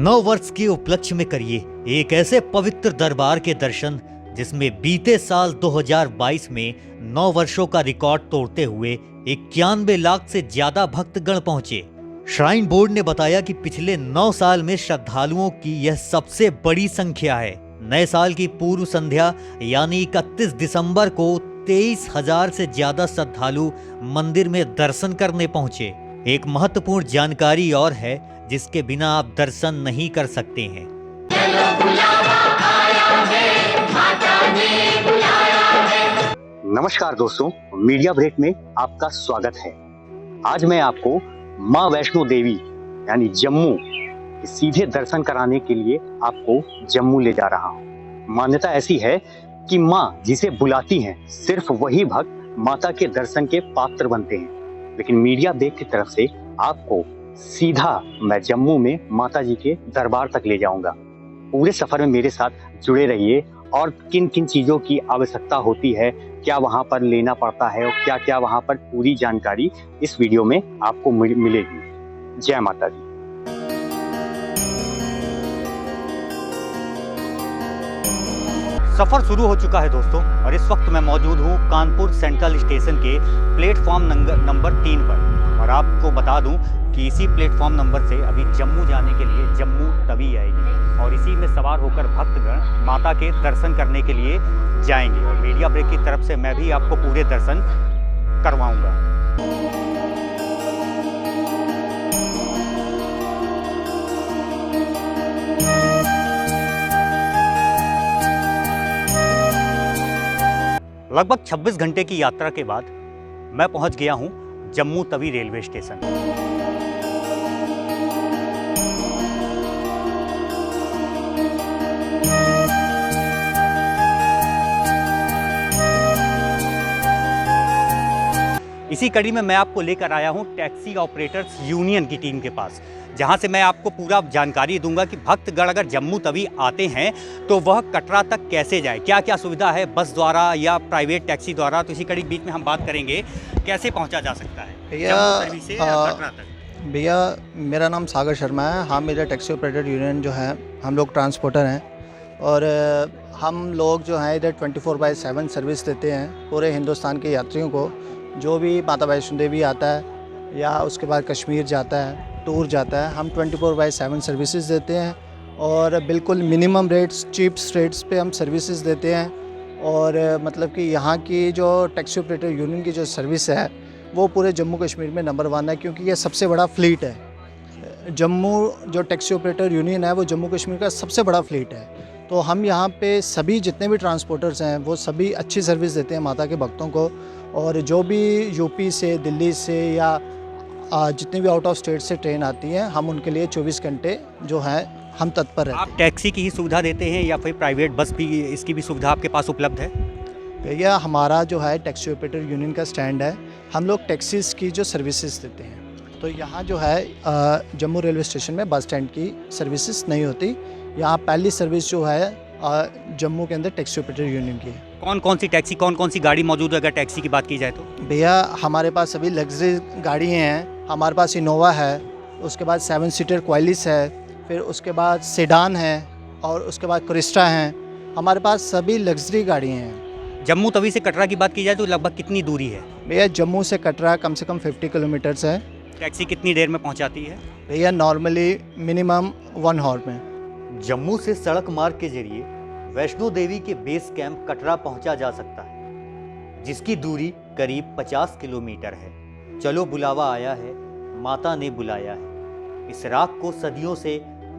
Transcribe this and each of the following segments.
नव वर्ष के उपलक्ष्य में करिए एक ऐसे पवित्र दरबार के दर्शन जिसमें बीते साल 2022 में 9 वर्षों का रिकॉर्ड तोड़ते हुए 91 लाख से ज्यादा भक्तगण पहुंचे। श्राइन बोर्ड ने बताया कि पिछले 9 साल में श्रद्धालुओं की यह सबसे बड़ी संख्या है। नए साल की पूर्व संध्या यानी 31 दिसंबर को 23,000 से ज्यादा श्रद्धालु मंदिर में दर्शन करने पहुंचे। एक महत्वपूर्ण जानकारी और है जिसके बिना आप दर्शन नहीं कर सकते हैं। नमस्कार दोस्तों, मीडिया ब्रेक में आपका स्वागत है। आज मैं आपको माँ वैष्णो देवी यानी जम्मू के सीधे दर्शन कराने के लिए आपको जम्मू ले जा रहा हूँ। मान्यता ऐसी है कि माँ जिसे बुलाती हैं सिर्फ वही भक्त माता के दर्शन के पात्र बनते हैं। लेकिन मीडिया ब्रेक की तरफ से आपको सीधा मैं जम्मू में माता जी के दरबार तक ले जाऊंगा। पूरे सफर में मेरे साथ जुड़े रहिए और किन किन चीजों की आवश्यकता होती है, क्या वहां पर लेना पड़ता है और क्या क्या वहां पर पूरी जानकारी इस वीडियो में आपको मिलेगी। जय माता दी। सफर शुरू हो चुका है दोस्तों और इस वक्त मैं मौजूद हूँ कानपुर सेंट्रल स्टेशन के प्लेटफॉर्म नंबर 3 पर। और आपको बता दूं कि इसी प्लेटफॉर्म नंबर से अभी जम्मू जाने के लिए जम्मू तवी आएगी और इसी में सवार होकर भक्तगण माता के दर्शन करने के लिए जाएंगे। और मीडिया ब्रेक की तरफ से मैं भी आपको पूरे दर्शन करवाऊंगा। लगभग 26 घंटे की यात्रा के बाद मैं पहुंच गया हूं जम्मू तवी रेलवे स्टेशन। इसी कड़ी में मैं आपको लेकर आया हूं टैक्सी ऑपरेटर्स यूनियन की टीम के पास, जहां से मैं आपको पूरा जानकारी दूंगा कि भक्तगण अगर जम्मू तवी आते हैं तो वह कटरा तक कैसे जाए, क्या क्या सुविधा है बस द्वारा या प्राइवेट टैक्सी द्वारा। तो इसी कड़ी बीच में हम बात करेंगे कैसे पहुंचा जा सकता है जम्मू तवी से कटरा तक। भैया मेरा नाम सागर शर्मा है। हाँ, मेरा टैक्सी ऑपरेटर यूनियन जो है हम लोग ट्रांसपोर्टर हैं और हम लोग जो हैं इधर 24/7 सर्विस देते हैं पूरे हिंदुस्तान के यात्रियों को। जो भी माता वैष्णो देवी आता है या उसके बाद कश्मीर जाता है, टूर जाता है, हम 24/7 सर्विसेज देते हैं और बिल्कुल मिनिमम रेट्स, चीप्स रेट्स पे हम सर्विसेज देते हैं। और मतलब कि यहाँ की जो टैक्सी ऑपरेटर यूनियन की जो सर्विस है वो पूरे जम्मू कश्मीर में नंबर 1 है, क्योंकि ये सबसे बड़ा फ्लीट है। जम्मू जो टैक्सी ऑपरेटर यूनियन है वो जम्मू कश्मीर का सबसे बड़ा फ्लीट है। तो हम यहाँ पे सभी जितने भी ट्रांसपोर्टर्स हैं वो सभी अच्छी सर्विस देते हैं माता के भक्तों को। और जो भी यूपी से, दिल्ली से या जितने भी आउट ऑफ स्टेट से ट्रेन आती हैं हम उनके लिए 24 घंटे जो है हम तत्पर रहते हैं। आप टैक्सी की ही सुविधा देते हैं या फिर प्राइवेट बस भी, इसकी भी सुविधा आपके पास उपलब्ध है? भैया हमारा जो है टैक्सी ऑपरेटर यूनियन का स्टैंड है, हम लोग टैक्सीज़ की जो सर्विसेज देते हैं। तो यहाँ जो है जम्मू रेलवे स्टेशन में बस स्टैंड की सर्विसेज नहीं होती। यहाँ पहली सर्विस जो है जम्मू के अंदर टैक्सी ऑपरेटर यूनियन की है। कौन कौन सी टैक्सी, कौन कौन सी गाड़ी मौजूद है अगर टैक्सी की बात की जाए तो? भैया हमारे पास अभी लग्जरी गाड़ी हैं। हमारे पास इनोवा है, उसके बाद 7 सीटर क्वालिस है, फिर उसके बाद सेडान है और उसके बाद क्रिस्टा हैं। हमारे पास सभी लग्जरी गाड़ियाँ हैं। जम्मू तवी से कटरा की बात की जाए तो लगभग कितनी दूरी है? भैया जम्मू से कटरा कम से कम 50 किलोमीटर्स है। टैक्सी कितनी देर में पहुंचाती है? भैया नॉर्मली मिनिमम 1 आवर में। जम्मू से सड़क मार्ग के जरिए वैष्णो देवी के बेस कैंप कटरा पहुंचा जा सकता है, जिसकी दूरी करीब 50 किलोमीटर है। चलो बुलावा आया है, माता ने बुलाया है। इस राग को सदियों से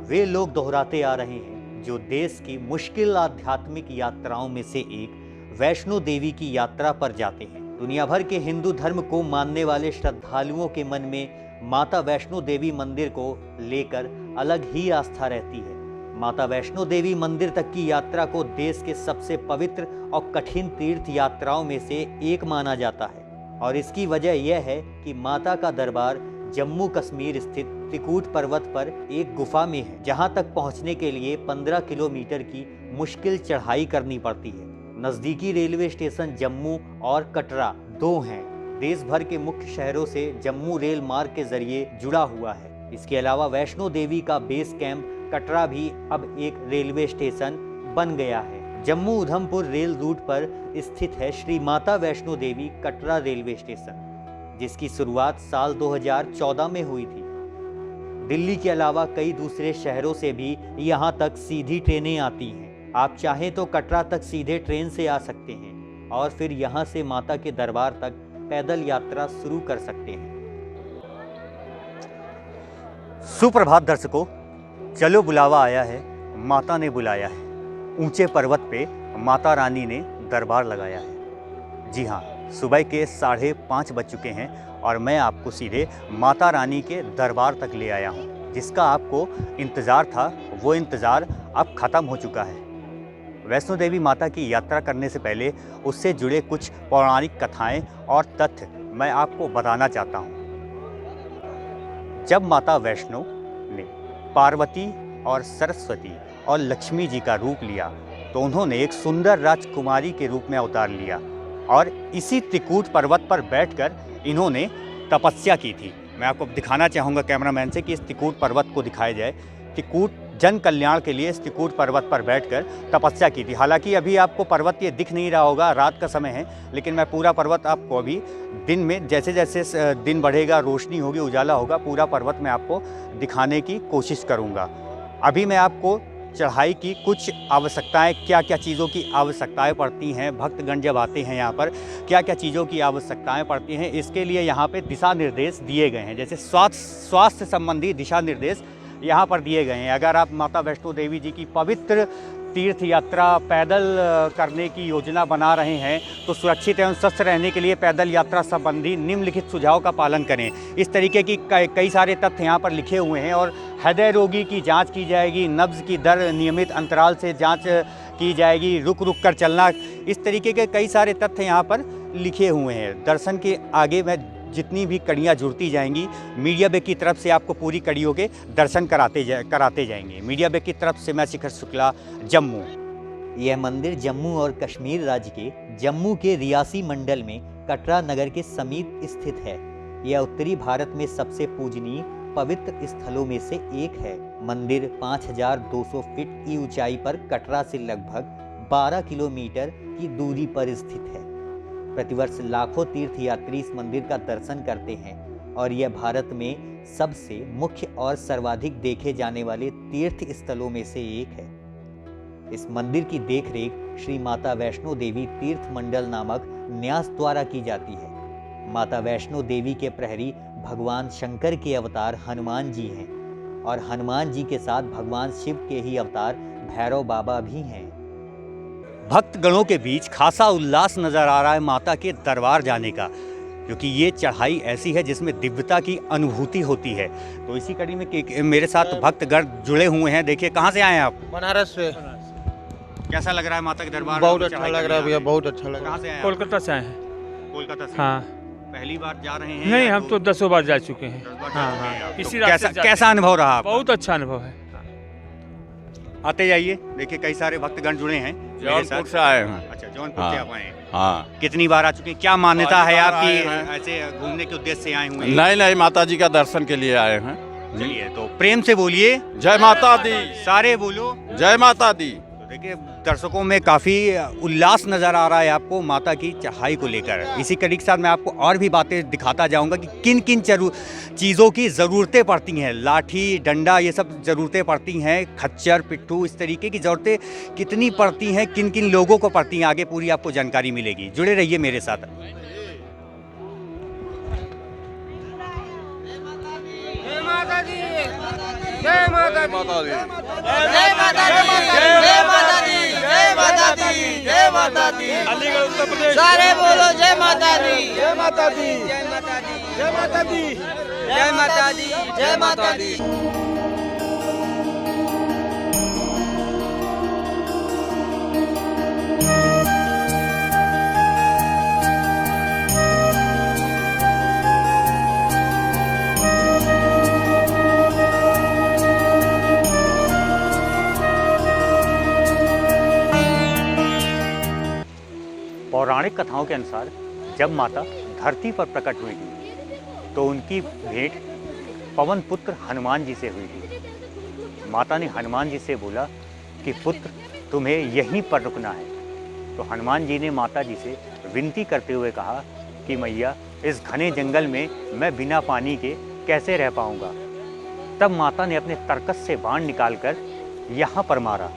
वे लोग दोहराते आ रहे हैं जो देश की मुश्किल आध्यात्मिक यात्राओं में से एक वैष्णो देवी की यात्रा पर जाते हैं। दुनिया भर के हिंदू धर्म को मानने वाले श्रद्धालुओं के मन में माता वैष्णो देवी मंदिर को लेकर अलग ही आस्था रहती है। माता वैष्णो देवी मंदिर तक की यात्रा को देश के सबसे पवित्र और कठिन तीर्थ यात्राओं में से एक माना जाता है और इसकी वजह यह है कि माता का दरबार जम्मू कश्मीर स्थित त्रिकूट पर्वत पर एक गुफा में है, जहां तक पहुंचने के लिए 15 किलोमीटर की मुश्किल चढ़ाई करनी पड़ती है। नजदीकी रेलवे स्टेशन जम्मू और कटरा 2 हैं। देश भर के मुख्य शहरों से जम्मू रेल मार्ग के जरिए जुड़ा हुआ है। इसके अलावा वैष्णो देवी का बेस कैंप कटरा भी अब एक रेलवे स्टेशन बन गया है। जम्मू उधमपुर रेल रूट पर स्थित है श्री माता वैष्णो देवी कटरा रेलवे स्टेशन, जिसकी शुरुआत साल 2014 में हुई थी। दिल्ली के अलावा कई दूसरे शहरों से भी यहाँ तक सीधी ट्रेनें आती हैं। आप चाहें तो कटरा तक सीधे ट्रेन से आ सकते हैं और फिर यहाँ से माता के दरबार तक पैदल यात्रा शुरू कर सकते हैं। सुप्रभात दर्शकों, चलो बुलावा आया है, माता ने बुलाया है। ऊंचे पर्वत पे माता रानी ने दरबार लगाया है। जी हाँ, सुबह के 5:30 बज चुके हैं और मैं आपको सीधे माता रानी के दरबार तक ले आया हूँ। जिसका आपको इंतज़ार था, वो इंतज़ार अब ख़त्म हो चुका है। वैष्णो देवी माता की यात्रा करने से पहले उससे जुड़े कुछ पौराणिक कथाएं और तथ्य मैं आपको बताना चाहता हूँ। जब माता वैष्णो ने पार्वती और सरस्वती और लक्ष्मी जी का रूप लिया तो उन्होंने एक सुंदर राजकुमारी के रूप में अवतार लिया और इसी त्रिकूट पर्वत पर बैठकर इन्होंने तपस्या की थी। मैं आपको दिखाना चाहूँगा कैमरामैन से कि इस त्रिकूट पर्वत को दिखाया जाए। त्रिकूट जन कल्याण के लिए इस त्रिकूट पर्वत पर बैठकर तपस्या की थी। हालांकि अभी आपको पर्वत ये दिख नहीं रहा होगा, रात का समय है, लेकिन मैं पूरा पर्वत आपको अभी दिन में जैसे जैसे दिन बढ़ेगा, रोशनी होगी, उजाला होगा, पूरा पर्वत मैं आपको दिखाने की कोशिश करूँगा। अभी मैं आपको चढ़ाई की कुछ आवश्यकताएं, क्या क्या चीज़ों की आवश्यकताएं पड़ती हैं, भक्तगण जब आते हैं यहाँ पर क्या क्या चीज़ों की आवश्यकताएं पड़ती हैं, इसके लिए यहाँ पे दिशा निर्देश दिए गए हैं। जैसे स्वास्थ्य संबंधी दिशा निर्देश यहाँ पर दिए गए हैं। अगर आप माता वैष्णो देवी जी की पवित्र तीर्थ यात्रा पैदल करने की योजना बना रहे हैं तो सुरक्षित एवं स्वस्थ रहने के लिए पैदल यात्रा संबंधी निम्नलिखित सुझाव का पालन करें। इस तरीके की कई सारे तथ्य यहाँ पर लिखे हुए हैं। और हृदय रोगी की जांच की जाएगी, नब्ज की दर नियमित अंतराल से जांच की जाएगी, रुक रुक कर चलना, इस तरीके के कई सारे तथ्य यहाँ पर लिखे हुए हैं। दर्शन के आगे मैं जितनी भी कड़ियाँ जुड़ती जाएंगी, मीडिया बैग की तरफ से आपको पूरी कड़ियों के दर्शन कराते जाएंगे। मीडिया बैग की तरफ से मैं शिखर शुक्ला, जम्मू। यह मंदिर जम्मू और कश्मीर राज्य के जम्मू के रियासी मंडल में कटरा नगर के समीप स्थित है। यह उत्तरी भारत में सबसे पूजनीय पवित्र स्थलों में से एक है। मंदिर 5200 फीट की ऊंचाई पर कटरा से लगभग 12 किलोमीटर की दूरी पर स्थित है। प्रतिवर्ष लाखों तीर्थयात्री इस मंदिर का दर्शन करते हैं और यह भारत में सबसे मुख्य और सर्वाधिक देखे जाने वाले तीर्थ स्थलों में से एक है। इस मंदिर की देखरेख श्री माता वैष्णो देवी तीर्थ मंडल नामक न्यास द्वारा की जाती है। माता वैष्णो देवी के प्रहरी भगवान शंकर के अवतार हनुमान जी हैं और हनुमान जी के साथ भगवान शिव के ही अवतार भैरव बाबा भी हैं। भक्तगणों के बीच खासा उल्लास नजर आ रहा है माता के दरबार जाने का, क्योंकि ये चढ़ाई ऐसी है जिसमें दिव्यता की अनुभूति होती है। तो इसी कड़ी में मेरे साथ भक्तगण जुड़े हुए हैं। देखिए, कहाँ से आए हैं आप? बनारस से। कैसा लग रहा है माता के दरबार? बहुत अच्छा लग रहा है भैया, बहुत अच्छा लग रहा है। कहाँ से आए? कोलकाता से आए हैं। कोलकाता से? हाँ। पहली बार जा रहे हैं? नहीं, हम तो 10 बार जा चुके हैं। हाँ। इसी रास्ते से कैसा अनुभव रहा आपका? बहुत अच्छा अनुभव है। आते जाइए, देखिए कई सारे भक्तगण जुड़े हैं। जौनपुर से आए हैं। अच्छा, जौनपुर से आप आए हैं। हाँ, कितनी बार आ चुके हैं? क्या मान्यता है आपकी, आए हैं। ऐसे घूमने के उद्देश्य से आए हुए हैं? नहीं, माता जी का दर्शन के लिए आए हैं। चलिए, तो प्रेम से बोलिए, जय माता दी। सारे बोलो, जय माता दी। तो देखिए, दर्शकों में काफ़ी उल्लास नज़र आ रहा है आपको माता की चढ़ाई को लेकर। इसी कड़ी के साथ मैं आपको और भी बातें दिखाता जाऊंगा कि किन किन चीज़ों की ज़रूरतें पड़ती हैं। लाठी, डंडा, ये सब ज़रूरतें पड़ती हैं। खच्चर, पिट्ठू, इस तरीके की ज़रूरतें कितनी पड़ती हैं, किन किन लोगों को पड़ती हैं, आगे पूरी आपको जानकारी मिलेगी। जुड़े रहिए मेरे साथ। जय माता दी, जय माता दी, जय माता दी, जय माता दी, जय माता दी। अलीगढ़, उत्तर प्रदेश। सारे बोलो जय माता दी, जय माता दी, जय माता दी, जय माता दी, जय माता दी, जय माता दी। पौराणिक कथाओं के अनुसार जब माता धरती पर प्रकट हुई थी तो उनकी भेंट पवन पुत्र हनुमान जी से हुई थी। माता ने हनुमान जी से बोला कि पुत्र तुम्हें यहीं पर रुकना है। तो हनुमान जी ने माता जी से विनती करते हुए कहा कि मैया इस घने जंगल में मैं बिना पानी के कैसे रह पाऊंगा। तब माता ने अपने तरकस से बाण निकालकर यहाँ पर मारा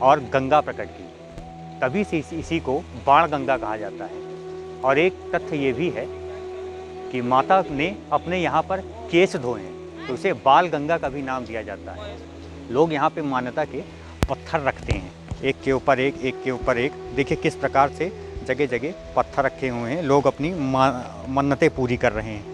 और गंगा प्रकट की। तभी से इसी को बाण गंगा कहा जाता है। और एक तथ्य ये भी है कि माता ने अपने यहाँ पर केश धोए हैं, तो उसे बाल गंगा का भी नाम दिया जाता है। लोग यहाँ पे मान्यता के पत्थर रखते हैं, एक के ऊपर एक, एक के ऊपर एक। देखिए किस प्रकार से जगह जगह पत्थर रखे हुए हैं, लोग अपनी मन्नतें पूरी कर रहे हैं।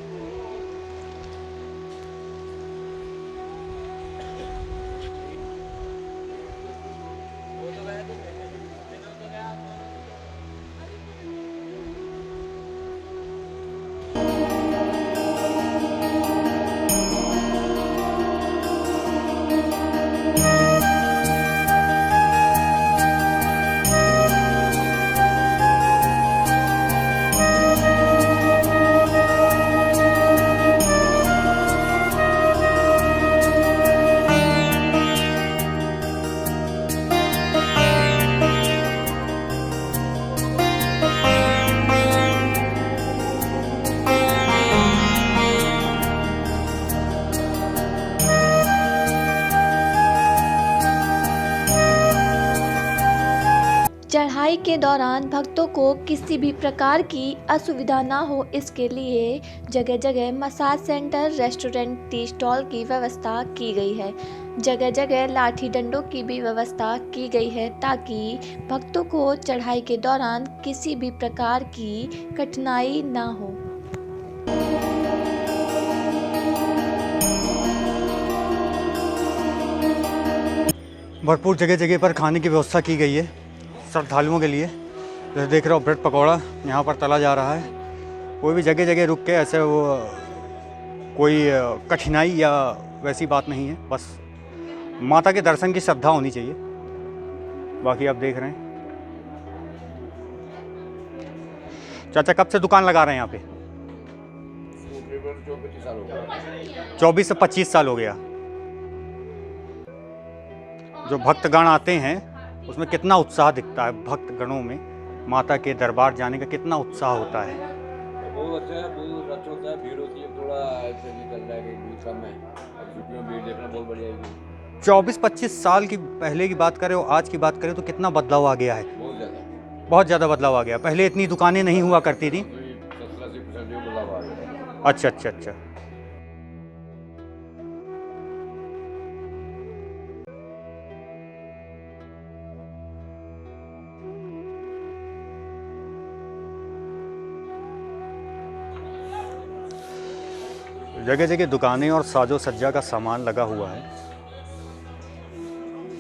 चढ़ाई के दौरान भक्तों को किसी भी प्रकार की असुविधा ना हो, इसके लिए जगह जगह massage centre, restaurant, tea stall की व्यवस्था की गई है। जगह जगह लाठी डंडों की भी व्यवस्था की गई है ताकि भक्तों को चढ़ाई के दौरान किसी भी प्रकार की कठिनाई ना हो। भरपूर जगह जगह पर खाने की व्यवस्था की गई है श्रद्धालुओं के लिए। जैसे देख रहे हो ब्रेड पकौड़ा यहाँ पर तला जा रहा है। कोई भी जगह जगह रुक के ऐसे वो कोई कठिनाई या वैसी बात नहीं है, बस माता के दर्शन की श्रद्धा होनी चाहिए। बाकी आप देख रहे हैं। चाचा कब से दुकान लगा रहे हैं यहाँ पे? 24 से 25 साल हो गया। जो भक्तगण आते हैं उसमें कितना उत्साह दिखता है, भक्तगणों में माता के दरबार जाने का कितना उत्साह होता है। बहुत अच्छा है, बहुत अच्छा होता है। भीड़ होती है, थोड़ा ऐसे निकल रहा है कि भीड़ कम है। अब छुट्टियों में भीड़ देखना बहुत बढ़िया है। 24-25 साल की पहले की बात करें और आज की बात करें तो कितना बदलाव आ गया है। बहुत ज़्यादा बदलाव आ गया। पहले इतनी दुकानें नहीं हुआ करती थी। 70-80% बदलाव आ गया। अच्छा अच्छा अच्छा। जगह जगह दुकानें और साजो सज्जा का सामान लगा हुआ है।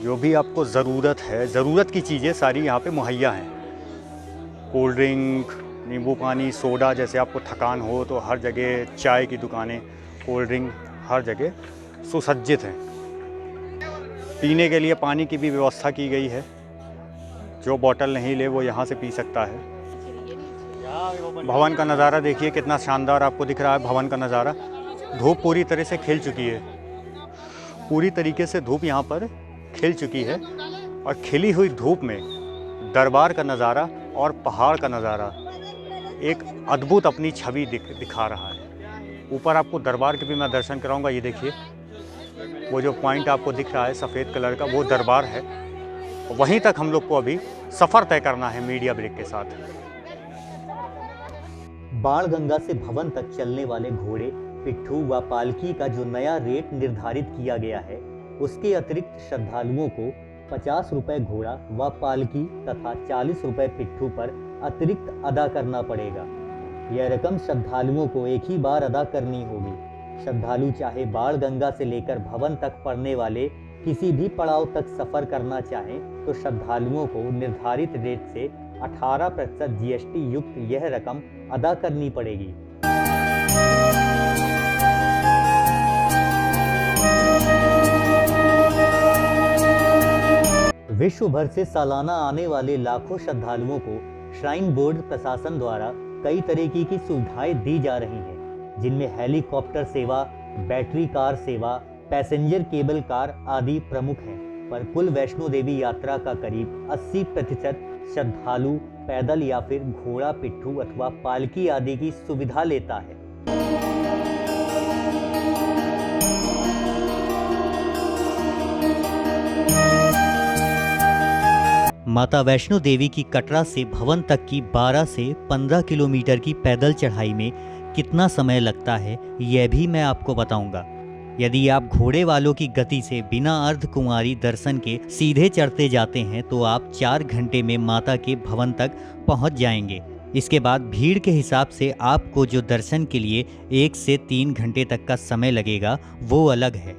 जो भी आपको ज़रूरत है, ज़रूरत की चीज़ें सारी यहाँ पे मुहैया हैं। कोल्ड ड्रिंक, नींबू पानी, सोडा, जैसे आपको थकान हो तो हर जगह चाय की दुकानें, कोल्ड ड्रिंक हर जगह सुसज्जित हैं। पीने के लिए पानी की भी व्यवस्था की गई है। जो बोतल नहीं ले वो यहाँ से पी सकता है। भवन का नज़ारा देखिए कितना शानदार आपको दिख रहा है। भवन का नज़ारा, धूप पूरी तरह से खिल चुकी है। पूरी तरीके से धूप यहाँ पर खिल चुकी है और खिली हुई धूप में दरबार का नज़ारा और पहाड़ का नज़ारा एक अद्भुत अपनी छवि दिखा रहा है। ऊपर आपको दरबार के भी मैं दर्शन कराऊंगा। ये देखिए वो जो पॉइंट आपको दिख रहा है सफ़ेद कलर का, वो दरबार है। वहीं तक हम लोग को अभी सफ़र तय करना है मीडिया ब्रेक के साथ। बाणगंगा से भवन तक चलने वाले घोड़े, पिट्ठू व पालकी का जो नया रेट निर्धारित किया गया है, उसके अतिरिक्त श्रद्धालुओं को 50 रुपये घोड़ा व पालकी तथा 40 रुपये पिट्ठू पर अतिरिक्त अदा करना पड़ेगा। यह रकम श्रद्धालुओं को एक ही बार अदा करनी होगी। श्रद्धालु चाहे बाणगंगा से लेकर भवन तक पड़ने वाले किसी भी पड़ाव तक सफर करना चाहें तो श्रद्धालुओं को निर्धारित रेट से 18% GST युक्त यह रकम अदा करनी पड़ेगी। विश्व भर से सालाना आने वाले लाखों श्रद्धालुओं को श्राइन बोर्ड प्रशासन द्वारा कई तरीके की सुविधाएं दी जा रही हैं, जिनमें हेलीकॉप्टर सेवा, बैटरी कार सेवा, पैसेंजर केबल कार आदि प्रमुख हैं, पर कुल वैष्णो देवी यात्रा का करीब 80% श्रद्धालु पैदल या फिर घोड़ा पिट्ठू अथवा पालकी आदि की सुविधा लेता है। माता वैष्णो देवी की कटरा से भवन तक की 12 से 15 किलोमीटर की पैदल चढ़ाई में कितना समय लगता है, यह भी मैं आपको बताऊंगा। यदि आप घोड़े वालों की गति से बिना अर्धकुंवारी दर्शन के सीधे चढ़ते जाते हैं तो आप 4 घंटे में माता के भवन तक पहुंच जाएंगे। इसके बाद भीड़ के हिसाब से आपको जो दर्शन के लिए 1 से 3 घंटे तक का समय लगेगा वो अलग है।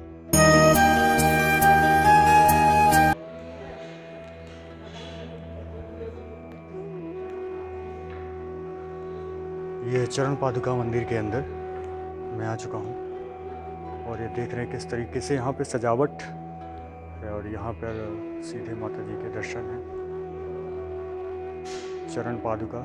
ये चरण पादुका मंदिर के अंदर मैं आ चुका हूँ और ये देख रहे हैं किस तरीके से यहाँ पे सजावट है और यहाँ पर सीधे माता जी के दर्शन हैं। चरण पादुका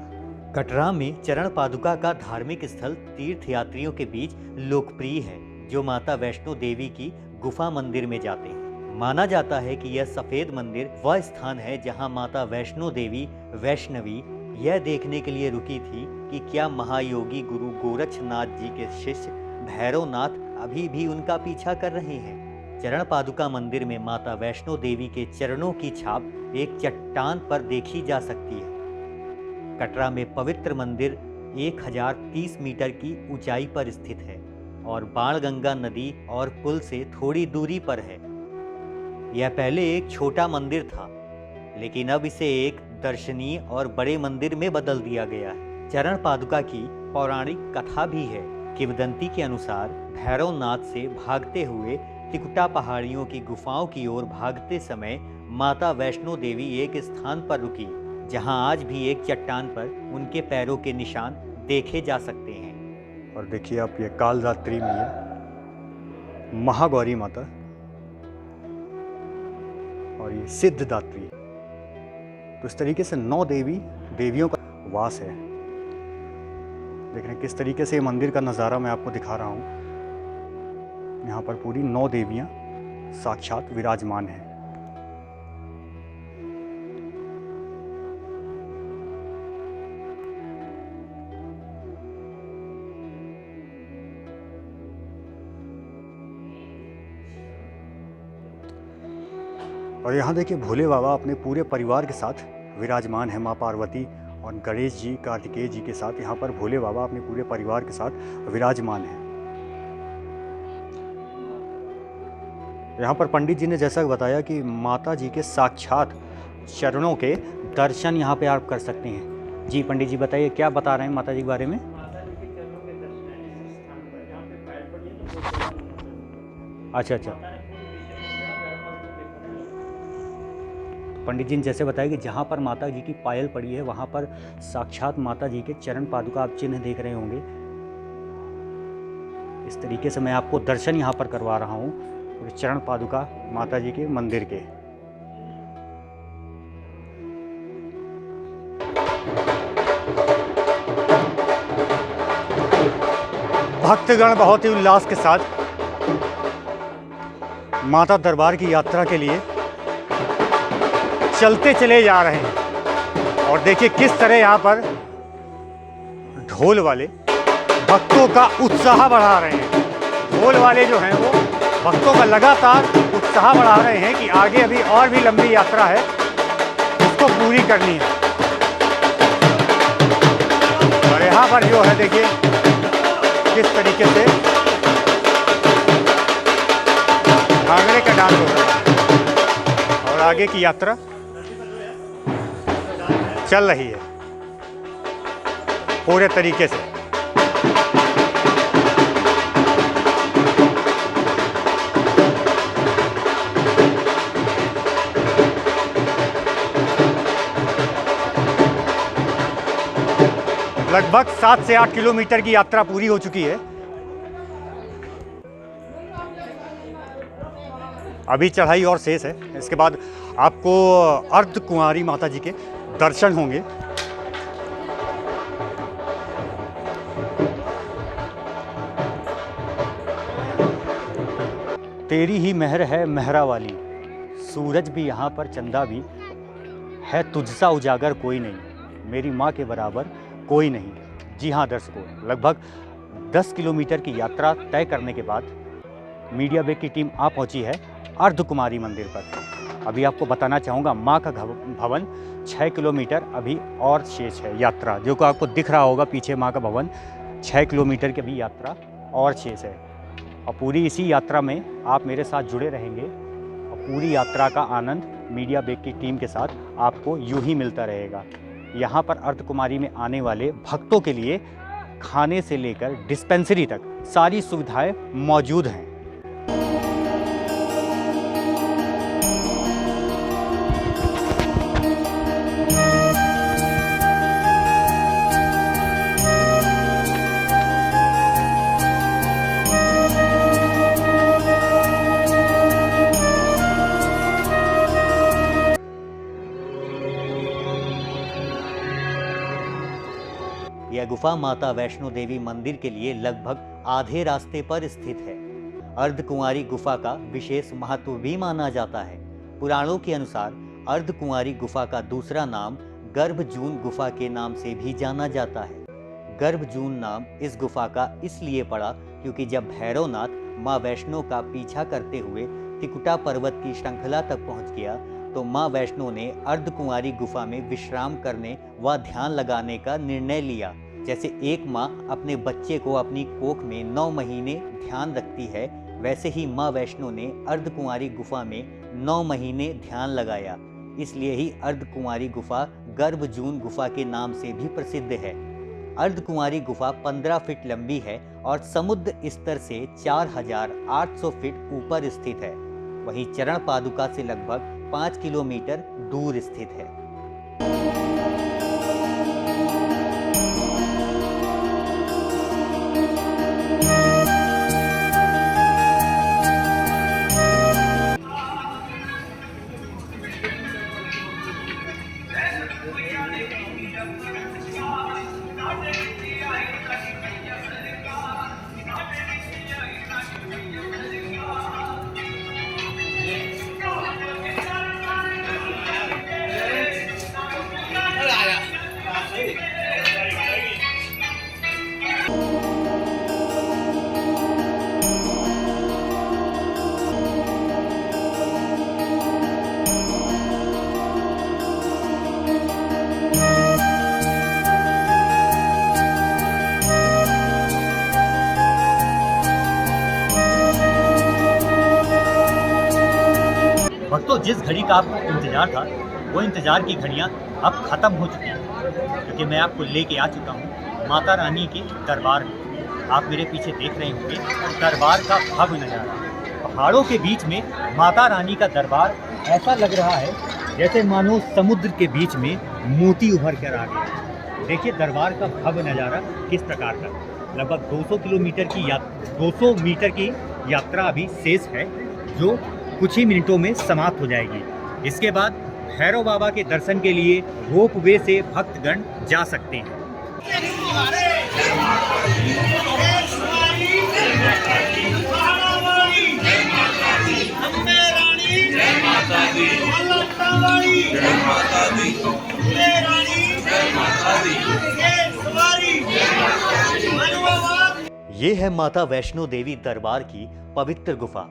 कटरा में चरण पादुका का धार्मिक स्थल तीर्थयात्रियों के बीच लोकप्रिय है, जो माता वैष्णो देवी की गुफा मंदिर में जाते हैं। माना जाता है कि यह सफेद मंदिर वह स्थान है जहां माता वैष्णो देवी वैष्णवी यह देखने के लिए रुकी थी कि क्या महायोगी गुरु गोरक्षनाथ जी के शिष्य भैरवनाथ अभी भी उनका पीछा कर रहे हैं। चरण पादुका मंदिर में माता वैष्णो देवी के चरणों की छाप एक चट्टान पर देखी जा सकती है। कटरा में पवित्र मंदिर 1030 मीटर की ऊंचाई पर स्थित है और बाणगंगा नदी और पुल से थोड़ी दूरी पर है। यह पहले एक छोटा मंदिर था, लेकिन अब इसे एक दर्शनीय और बड़े मंदिर में बदल दिया गया है। चरण पादुका की पौराणिक कथा भी है। किंवदंती के अनुसार भैरवनाथ से भागते हुए तिकुटा पहाड़ियों की गुफाओं की ओर भागते समय माता वैष्णो देवी एक स्थान पर रुकी, जहां आज भी एक चट्टान पर उनके पैरों के निशान देखे जा सकते हैं। और देखिए आप, ये कालरात्रि में है महागौरी माता और ये सिद्धदात्री। तो इस तरीके से 9 देवियों का वास है। देख रहे हैं किस तरीके से ये मंदिर का नज़ारा मैं आपको दिखा रहा हूँ। यहाँ पर पूरी 9 देवियाँ साक्षात विराजमान हैं। और यहाँ देखिए भोले बाबा अपने पूरे परिवार के साथ विराजमान है। माँ पार्वती और गणेश जी, कार्तिकेय जी के साथ यहाँ पर भोले बाबा अपने पूरे परिवार के साथ विराजमान हैं। यहाँ पर पंडित जी ने जैसा बताया कि माता जी के साक्षात चरणों के दर्शन यहाँ पे आप कर सकते हैं। जी पंडित जी बताइए, क्या बता रहे हैं माता जी के बारे में? अच्छा। पंडित जी ने जैसे बताया कि जहाँ पर माता जी की पायल पड़ी है वहाँ पर साक्षात माता जी के चरण पादुका आप चिन्ह देख रहे होंगे। इस तरीके से मैं आपको दर्शन यहाँ पर करवा रहा हूँ चरण पादुका माता जी के मंदिर के। भक्तगण बहुत ही उल्लास के साथ माता दरबार की यात्रा के लिए चलते चले जा रहे हैं। और देखिए किस तरह यहाँ पर ढोल वाले भक्तों का उत्साह बढ़ा रहे हैं। ढोल वाले जो हैं वो भक्तों का लगातार उत्साह बढ़ा रहे हैं कि आगे अभी और भी लंबी यात्रा है, उसको पूरी करनी है। और यहाँ पर जो है देखिए किस तरीके से भांगड़े का डांस हो रहा है और आगे की यात्रा चल रही है पूरे तरीके से। लगभग 7 से 8 किलोमीटर की यात्रा पूरी हो चुकी है। अभी चढ़ाई और शेष है। इसके बाद आपको अर्धकुंवारी माता जी के दर्शन होंगे। तेरी ही मेहर है मेहरा वाली, सूरज भी यहाँ पर चंदा भी, है तुझसा उजागर कोई नहीं, मेरी माँ के बराबर कोई नहीं। जी हाँ दर्शकों, लगभग 10 किलोमीटर की यात्रा तय करने के बाद मीडिया ब्रेक की टीम आ पहुंची है अर्धकुमारी मंदिर पर। अभी आपको बताना चाहूँगा, माँ का भवन 6 किलोमीटर अभी और शेष है यात्रा, जो कि आपको दिख रहा होगा पीछे माँ का भवन 6 किलोमीटर की अभी यात्रा और शेष है। और पूरी इसी यात्रा में आप मेरे साथ जुड़े रहेंगे और पूरी यात्रा का आनंद मीडिया ब्रेक की टीम के साथ आपको यूं ही मिलता रहेगा। यहाँ पर अर्धकुमारी में आने वाले भक्तों के लिए खाने से लेकर डिस्पेंसरी तक सारी सुविधाएं मौजूद हैं। यह गुफा माता वैष्णो देवी मंदिर के लिए लगभग आधे रास्ते पर स्थित है। अर्धकुंवारी गुफा का विशेष महत्व भी माना जाता है। पुराणों के अनुसार अर्धकुंवारी गुफा का दूसरा नाम गर्भजून गुफा के नाम से भी जाना जाता है। गर्भजून नाम इस गुफा का इसलिए पड़ा क्योंकि जब भैरवनाथ माँ वैष्णो का पीछा करते हुए त्रिकुटा पर्वत की श्रृंखला तक पहुंच गया, तो माँ वैष्णो ने अर्धकुंवारी गुफा में विश्राम करने व ध्यान लगाने का निर्णय लिया। जैसे एक माँ अपने बच्चे को अपनी कोख में 9 महीने ध्यान रखती है, वैसे ही माँ वैष्णो ने अर्धकुंवारी गुफा में 9 महीने ध्यान लगाया। इसलिए ही अर्धकुंवारी गुफा गर्भजून गुफा के नाम से भी प्रसिद्ध है। अर्धकुंवारी गुफा 15 फीट लंबी है और समुद्र स्तर से 4800 फीट ऊपर स्थित है। वहीं चरण पादुका से लगभग 5 किलोमीटर दूर स्थित है। भक्तों, जिस घड़ी का आपको इंतजार था, वो इंतजार की घड़ियां अब खत्म हो चुकी हैं, क्योंकि मैं आपको लेके आ चुका हूँ माता रानी के दरबार में। आप मेरे पीछे देख रहे होंगे दरबार का भव्य नज़ारा। पहाड़ों के बीच में माता रानी का दरबार ऐसा लग रहा है जैसे मानो समुद्र के बीच में मोती उभर कर आ गया। देखिए दरबार का भव्य नज़ारा किस प्रकार का। लगभग 200 मीटर की यात्रा अभी शेष है, जो कुछ ही मिनटों में समाप्त हो जाएगी। इसके बाद भैरव बाबा के दर्शन के लिए रोपवे से भक्तगण जा सकते हैं। ये है माता वैष्णो देवी दरबार की पवित्र गुफा,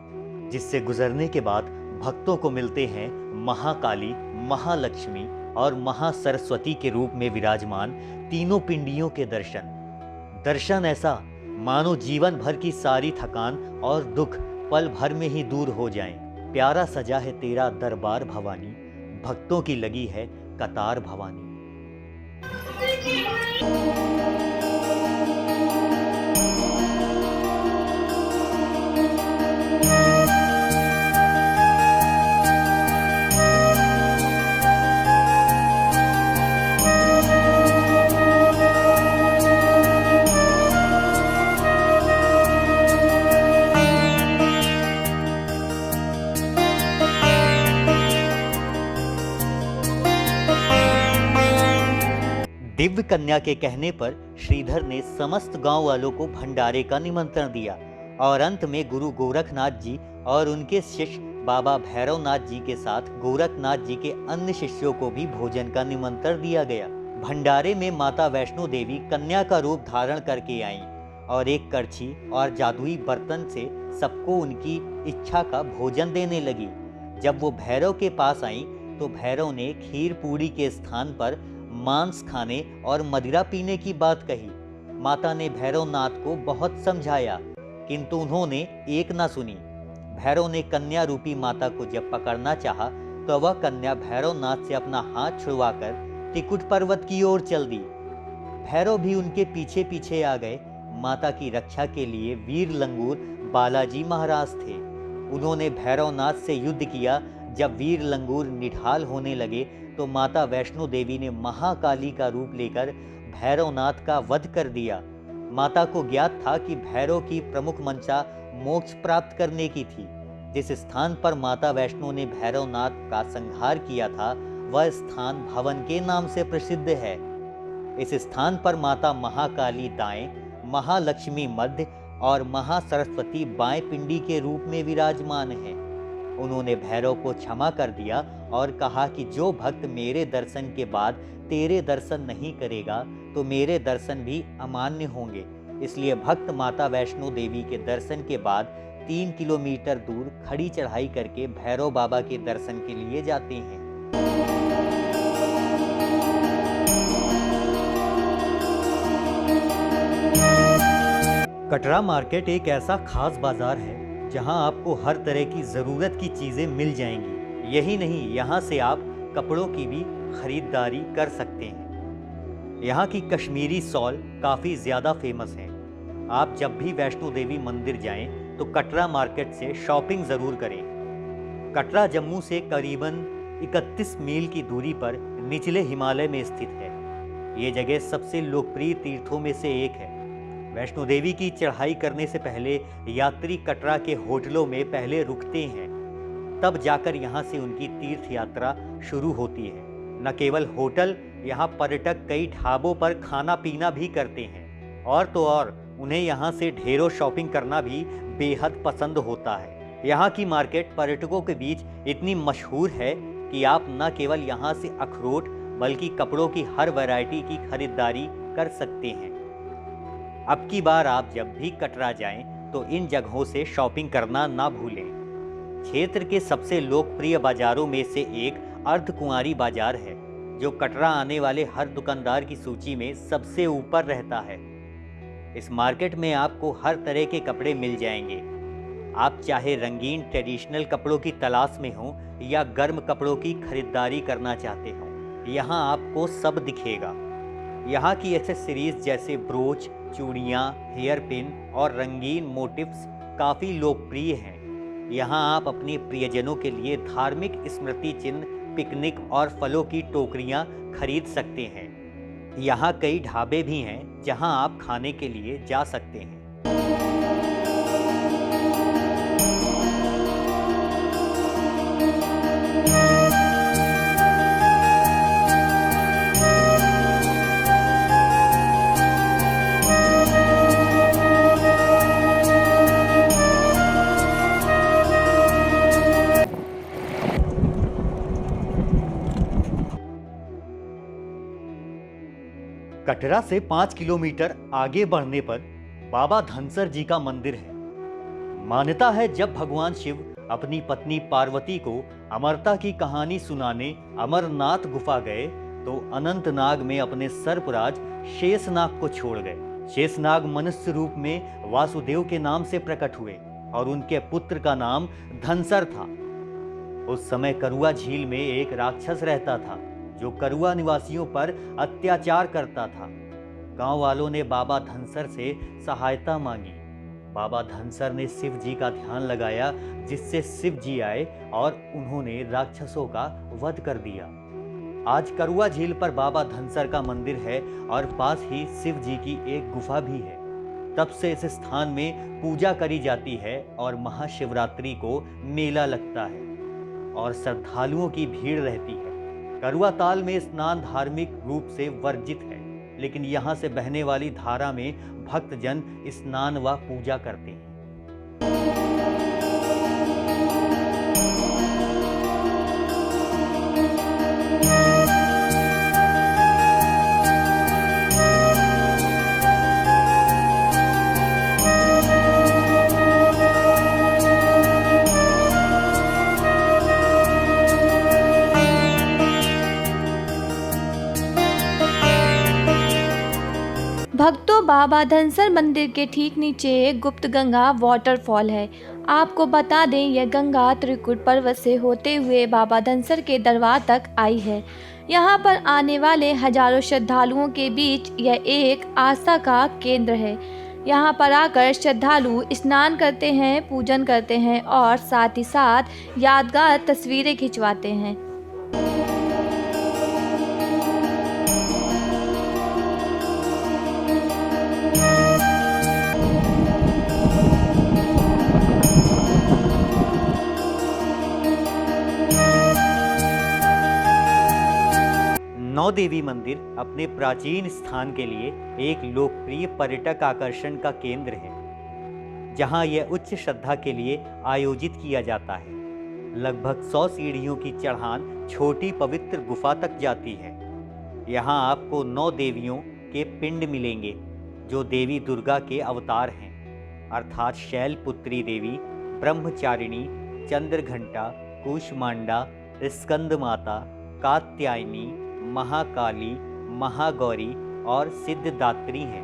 जिससे गुजरने के बाद भक्तों को मिलते हैं महाकाली, महालक्ष्मी और महासरस्वती के रूप में विराजमान तीनों पिंडियों के दर्शन ऐसा मानो जीवन भर की सारी थकान और दुख पल भर में ही दूर हो जाएं। प्यारा सजा है तेरा दरबार भवानी, भक्तों की लगी है कतार भवानी। दिव्य कन्या के कहने पर श्रीधर ने समस्त गांव वालों को भंडारे का निमंत्रण दिया और अंत में गुरु गोरखनाथ जी और उनके शिष्य बाबा भैरवनाथ जी के साथ गोरखनाथ जी के अन्य शिष्यों को भी भोजन का निमंत्रण दिया गया। भंडारे में माता वैष्णो देवी कन्या का रूप धारण करके आईं और एक करछी और जादुई बर्तन से सबको उनकी इच्छा का भोजन देने लगी। जब वो भैरव के पास आईं तो भैरव ने खीर पूरी के स्थान पर मांस खाने और मदिरा पीने की बात कही। माता ने भैरवनाथ को बहुत समझाया किंतु उन्होंने एक ना सुनी। भैरव ने कन्या रूपी माता को जब पकड़ना चाहा तो वह कन्या भैरवनाथ से अपना हाथ छुड़वाकर त्रिकुट पर्वत की ओर चल दी। भैरव भी उनके पीछे पीछे आ गए। माता की रक्षा के लिए वीर लंगूर बालाजी महाराज थे। उन्होंने भैरवनाथ से युद्ध किया। जब वीर लंगूर निढाल होने लगे तो माता वैष्णो देवी ने महाकाली का रूप लेकर भैरवनाथ का वध कर दिया। माता को ज्ञात था कि भैरव की प्रमुख मंशा मोक्ष प्राप्त करने की थी। जिस स्थान पर माता वैष्णो ने भैरवनाथ का संहार किया था वह स्थान भवन के नाम से प्रसिद्ध है। इस स्थान पर माता महाकाली दाएं, महालक्ष्मी मध्य और महासरस्वती बाएं पिंडी के रूप में विराजमान है। उन्होंने भैरव को क्षमा कर दिया और कहा कि जो भक्त मेरे दर्शन के बाद तेरे दर्शन नहीं करेगा तो मेरे दर्शन भी अमान्य होंगे। इसलिए भक्त माता वैष्णो देवी के दर्शन के बाद 3 किलोमीटर दूर खड़ी चढ़ाई करके भैरव बाबा के दर्शन के लिए जाते हैं। कटरा मार्केट एक ऐसा खास बाजार है जहां आपको हर तरह की ज़रूरत की चीज़ें मिल जाएंगी। यही नहीं, यहां से आप कपड़ों की भी खरीदारी कर सकते हैं। यहाँ की कश्मीरी शॉल काफ़ी ज़्यादा फेमस है। आप जब भी वैष्णो देवी मंदिर जाएं तो कटरा मार्केट से शॉपिंग ज़रूर करें। कटरा जम्मू से करीबन 31 मील की दूरी पर निचले हिमालय में स्थित है। ये जगह सबसे लोकप्रिय तीर्थों में से एक है। वैष्णो देवी की चढ़ाई करने से पहले यात्री कटरा के होटलों में पहले रुकते हैं, तब जाकर यहाँ से उनकी तीर्थ यात्रा शुरू होती है। न केवल होटल, यहाँ पर्यटक कई ढाबों पर खाना पीना भी करते हैं और तो और उन्हें यहाँ से ढेरों शॉपिंग करना भी बेहद पसंद होता है। यहाँ की मार्केट पर्यटकों के बीच इतनी मशहूर है कि आप न केवल यहाँ से अखरोट बल्कि कपड़ों की हर वैरायटी की खरीदारी कर सकते हैं। अब की बार आप जब भी कटरा जाएं तो इन जगहों से शॉपिंग करना ना भूलें। क्षेत्र के सबसे लोकप्रिय बाजारों में से एक अर्धकुंवारी बाजार है, जो कटरा आने वाले हर दुकानदार की सूची में सबसे ऊपर रहता है। इस मार्केट में आपको हर तरह के कपड़े मिल जाएंगे। आप चाहे रंगीन ट्रेडिशनल कपड़ों की तलाश में हो या गर्म कपड़ों की खरीदारी करना चाहते हो, यहाँ आपको सब दिखेगा। यहाँ की एक्सेसरीज जैसे ब्रोच, चूड़ियाँ, हेयर पिन और रंगीन मोटिव्स काफ़ी लोकप्रिय हैं। यहाँ आप अपने प्रियजनों के लिए धार्मिक स्मृति चिन्ह, पिकनिक और फलों की टोकरियाँ खरीद सकते हैं। यहाँ कई ढाबे भी हैं जहाँ आप खाने के लिए जा सकते हैं। कटरा से 5 किलोमीटर आगे बढ़ने पर बाबा धनसर जी का मंदिर है। मान्यता है जब भगवान शिव अपनी पत्नी पार्वती को अमरता की कहानी सुनाने अमरनाथ गुफा गए तो अनंतनाग में अपने सर्पराज शेषनाग को छोड़ गए। शेषनाग मनुष्य रूप में वासुदेव के नाम से प्रकट हुए और उनके पुत्र का नाम धनसर था। उस समय करुआ झील में एक राक्षस रहता था जो करुआ निवासियों पर अत्याचार करता था। गांव वालों ने बाबा धनसर से सहायता मांगी। बाबा धनसर ने शिव जी का ध्यान लगाया, जिससे शिव जी आए और उन्होंने राक्षसों का वध कर दिया। आज करुआ झील पर बाबा धनसर का मंदिर है और पास ही शिव जी की एक गुफा भी है। तब से इस स्थान में पूजा करी जाती है और महाशिवरात्रि को मेला लगता है और श्रद्धालुओं की भीड़ रहती है। करुआ ताल में स्नान धार्मिक रूप से वर्जित है, लेकिन यहाँ से बहने वाली धारा में भक्तजन स्नान व पूजा करते हैं। भक्तों, बाबा धनसर मंदिर के ठीक नीचे गुप्त गंगा वाटरफॉल है। आपको बता दें, यह गंगा त्रिकुट पर्वत से होते हुए बाबा धनसर के दरबार तक आई है। यहाँ पर आने वाले हजारों श्रद्धालुओं के बीच यह एक आस्था का केंद्र है। यहाँ पर आकर श्रद्धालु स्नान करते हैं, पूजन करते हैं और साथ ही साथ यादगार तस्वीरें खिंचवाते हैं। नौ देवी मंदिर अपने प्राचीन स्थान के लिए एक लोकप्रिय पर्यटक आकर्षण का केंद्र है, जहां यह उच्च श्रद्धा के लिए आयोजित किया जाता है। लगभग 100 सीढ़ियों की चढ़ान छोटी पवित्र गुफा तक जाती है। यहां आपको 9 देवियों के पिंड मिलेंगे, जो देवी दुर्गा के अवतार हैं, अर्थात शैलपुत्री देवी, ब्रह्मचारिणी, चंद्रघंटा, कूष्मांडा, स्कंद माता, कात्यायनी, महाकाली, महागौरी और सिद्धदात्री हैं।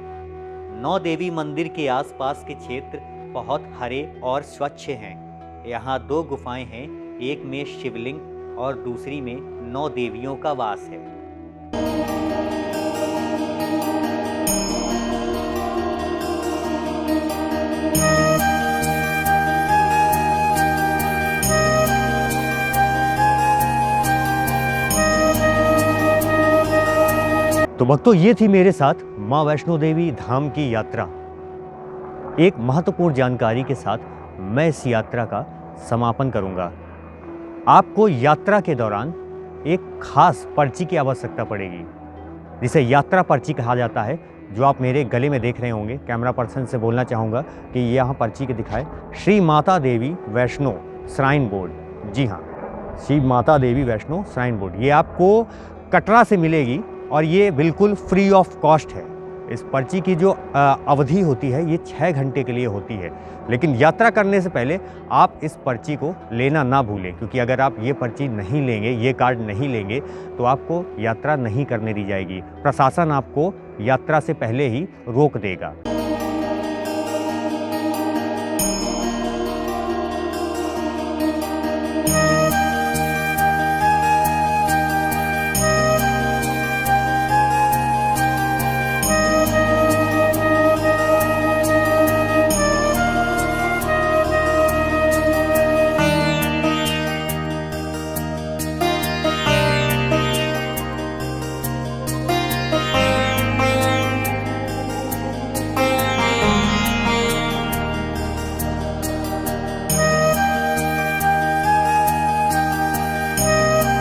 9 देवी मंदिर के आसपास के क्षेत्र बहुत हरे और स्वच्छ हैं। यहाँ 2 गुफाएं हैं, एक में शिवलिंग और दूसरी में 9 देवियों का वास है। तो भक्तों, ये थी मेरे साथ माँ वैष्णो देवी धाम की यात्रा। एक महत्वपूर्ण जानकारी के साथ मैं इस यात्रा का समापन करूंगा। आपको यात्रा के दौरान एक खास पर्ची की आवश्यकता पड़ेगी, जिसे यात्रा पर्ची कहा जाता है, जो आप मेरे गले में देख रहे होंगे। कैमरा पर्सन से बोलना चाहूँगा कि यहाँ पर्ची के दिखाए श्री माता देवी वैष्णो श्राइन बोर्ड। जी हाँ, श्री माता देवी वैष्णो श्राइन बोर्ड, ये आपको कटरा से मिलेगी और ये बिल्कुल फ्री ऑफ कॉस्ट है। इस पर्ची की जो अवधि होती है, ये 6 घंटे के लिए होती है। लेकिन यात्रा करने से पहले आप इस पर्ची को लेना ना भूलें, क्योंकि अगर आप ये पर्ची नहीं लेंगे, ये कार्ड नहीं लेंगे, तो आपको यात्रा नहीं करने दी जाएगी। प्रशासन आपको यात्रा से पहले ही रोक देगा।